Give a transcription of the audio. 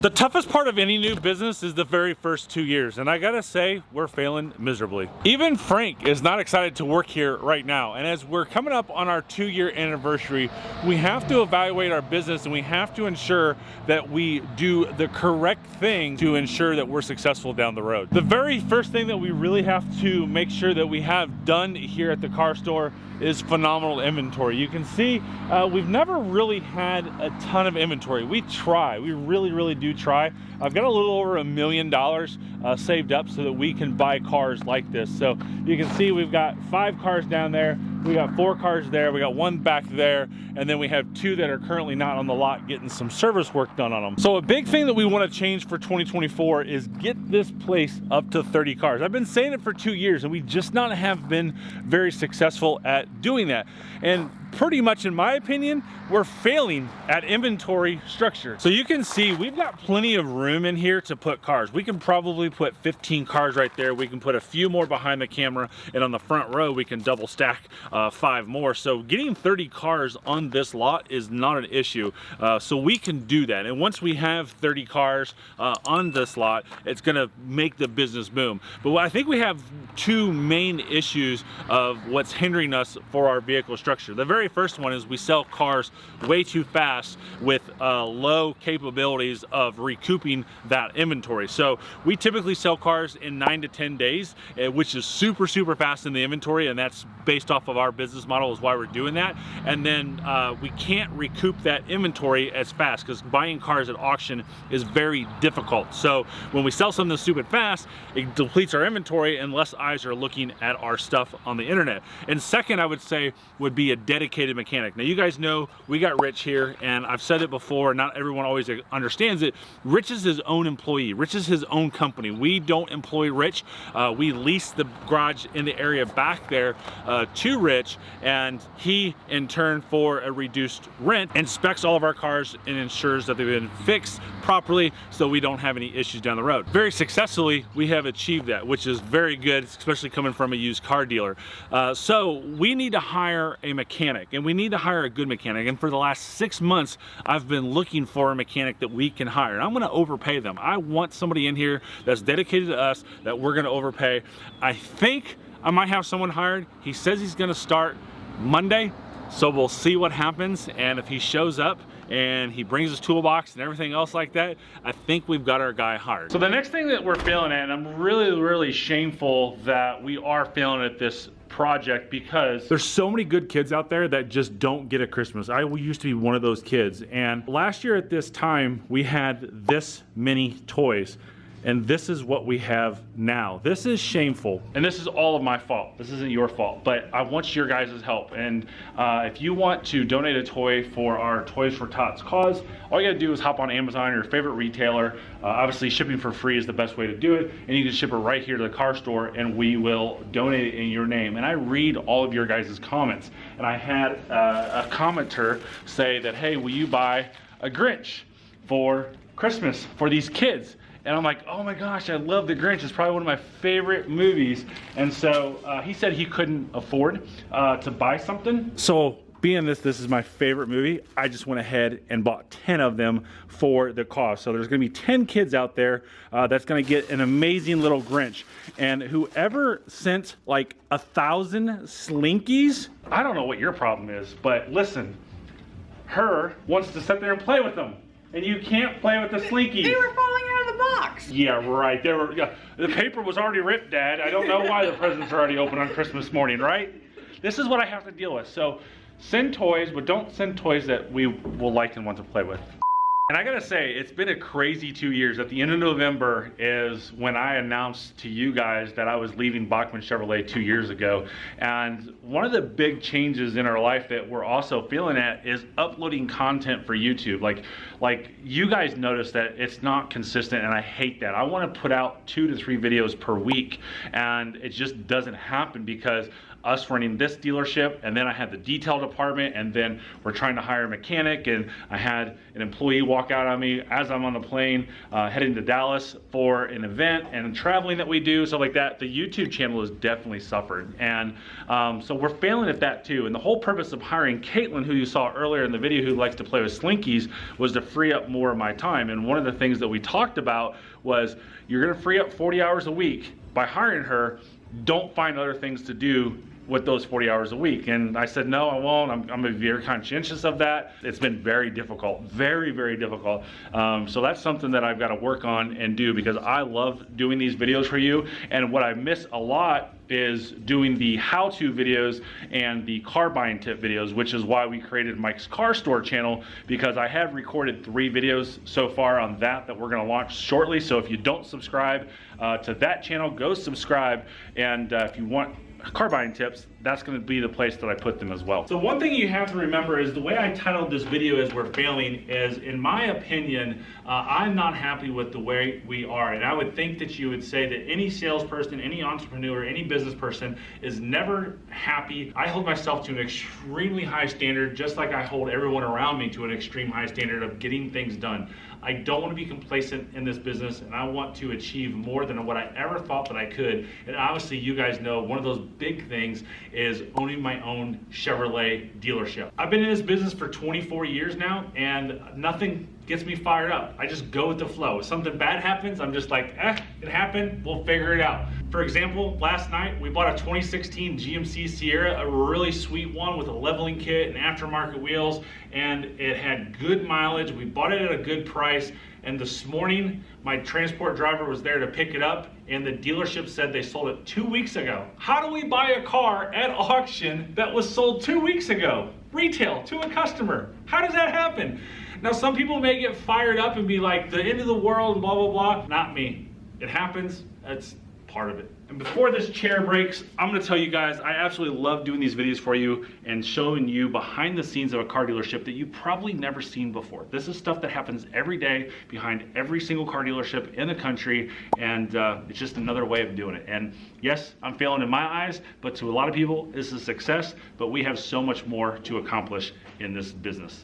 The toughest part of any new business is the very first 2 years, and I gotta say, we're failing miserably. Even Frank is not excited to work here right now, and as we're coming up on our 2-year anniversary, we have to evaluate our business and we have to ensure that we do the correct thing to ensure that we're successful down the road. The very first thing that we really have to make sure that we have done here at the car store is phenomenal inventory. You can see we've never really had a ton of inventory. We try, we really do try. I've got a little over $1 million saved up so that we can buy cars like this. So you can see we've got 5 cars down there, we got 4 cars there, we got 1 back there, and then we have 2 that are currently not on the lot getting some service work done on them. So a big thing that we want to change for 2024 is get this place up to 30 cars. I've been saying it for 2 years and we just not have been very successful at doing that. And pretty much, in my opinion, we're failing at inventory structure. So you can see we've got plenty of room in here to put cars. We can probably put 15 cars right there. We can put a few more behind the camera, and on the front row we can double stack 5 more. So getting 30 cars on this lot is not an issue. So we can do that. And once we have 30 cars on this lot, it's gonna make the business boom. But I think we have 2 main issues of what's hindering us for our vehicle structure. The very first one is we sell cars way too fast with low capabilities of recouping that inventory. So we typically sell cars in 9 to 10 days, which is super fast in the inventory, and that's based off of our business model is why we're doing that. And then we can't recoup that inventory as fast because buying cars at auction is very difficult. So when we sell something stupid fast, it depletes our inventory and less eyes are looking at our stuff on the internet. And second, I would say, would be a dedicated mechanic. Now you guys know we got Rich here, and I've said it before, not everyone always understands it. Rich is his own employee. Rich is his own company. We don't employ Rich. We lease the garage in the area back there to Rich, and he in turn, for a reduced rent, inspects all of our cars and ensures that they've been fixed properly so we don't have any issues down the road. Very successfully we have achieved that, which is very good, especially coming from a used car dealer. So we need to hire a mechanic, and we need to hire a good mechanic. And for the last 6 months I've been looking for a mechanic that we can hire, and I'm going to overpay them. I want somebody in here that's dedicated to us that we're going to overpay. I think I might have someone hired. He says he's going to start Monday, so we'll see what happens. And if he shows up and he brings his toolbox and everything else like that, I think we've got our guy hired. So the next thing that we're failing at, and I'm really shameful that we are failing at this project, because there's so many good kids out there that just don't get a Christmas. I used to be one of those kids, and last year at this time we had this many toys, and this is what we have now. This is shameful, and this is all of my fault. This isn't your fault, but I want your guys' help. And if you want to donate a toy for our Toys for Tots cause, all you gotta do is hop on Amazon or your favorite retailer. Obviously shipping for free is the best way to do it, and you can ship it right here to the car store and we will donate it in your name. And I read all of your guys' comments, and I had a commenter say that, hey, will you buy a Grinch for Christmas for these kids? And I'm like, oh my gosh, I love The Grinch. It's probably one of my favorite movies. And so he said he couldn't afford to buy something. So being this is my favorite movie, I just went ahead and bought 10 of them for the cost. So there's gonna be 10 kids out there that's gonna get an amazing little Grinch. And whoever sent like 1,000 Slinkies, I don't know what your problem is, but listen, her wants to sit there and play with them. And you can't play with the Slinkies. They were falling out of the box. Yeah, right. They were. Yeah. The paper was already ripped, Dad. I don't know why the presents are already open on Christmas morning, right? This is what I have to deal with. So send toys, but don't send toys that we will like and want to play with. And I gotta say, it's been a crazy 2 years. At the end of November is when I announced to you guys that I was leaving Bachman Chevrolet 2 years ago. And one of the big changes in our life that we're also feeling at is uploading content for YouTube. Like you guys notice that it's not consistent, and I hate that. I wanna put out 2 to 3 videos per week, and it just doesn't happen because us running this dealership, and then I had the detail department, and then we're trying to hire a mechanic, and I had an employee walk out on me as I'm on the plane heading to Dallas for an event and traveling that we do, stuff like that. The YouTube channel has definitely suffered, and so we're failing at that too. And the whole purpose of hiring Caitlin, who you saw earlier in the video, who likes to play with Slinkies, was to free up more of my time. And one of the things that we talked about was, you're gonna free up 40 hours a week by hiring her. Don't find other things to do with those 40 hours a week. And I said, no, I won't. I'm gonna be very conscientious of that. It's been very difficult, very, very difficult. So that's something that I've got to work on and do, because I love doing these videos for you. And what I miss a lot is doing the how-to videos and the car buying tip videos, which is why we created Mike's Car Store channel, because I have recorded 3 videos so far on that we're gonna launch shortly. So if you don't subscribe to that channel, go subscribe. And if you want car buying tips, that's going to be the place that I put them as well. So one thing you have to remember is the way I titled this video is We're Failing is, in my opinion, I'm not happy with the way we are. And I would think that you would say that any salesperson, any entrepreneur, any business person is never happy. I hold myself to an extremely high standard, just like I hold everyone around me to an extreme high standard of getting things done. I don't want to be complacent in this business, and I want to achieve more than what I ever thought that I could. And obviously, you guys know one of those big things is owning my own Chevrolet dealership. I've been in this business for 24 years now, and nothing gets me fired up. I just go with the flow. If something bad happens, I'm just like, it happened, we'll figure it out. For example, last night we bought a 2016 GMC Sierra, a really sweet one with a leveling kit and aftermarket wheels, and it had good mileage. We bought it at a good price, and this morning my transport driver was there to pick it up, and the dealership said they sold it 2 weeks ago. How do we buy a car at auction that was sold 2 weeks ago? Retail to a customer. How does that happen? Now, some people may get fired up and be like, the end of the world, blah, blah, blah. Not me. It happens. That's part of it. And before this chair breaks, I'm gonna tell you guys, I absolutely love doing these videos for you and showing you behind the scenes of a car dealership that you've probably never seen before. This is stuff that happens every day behind every single car dealership in the country, and it's just another way of doing it. And yes, I'm failing in my eyes, but to a lot of people, this is success, but we have so much more to accomplish in this business.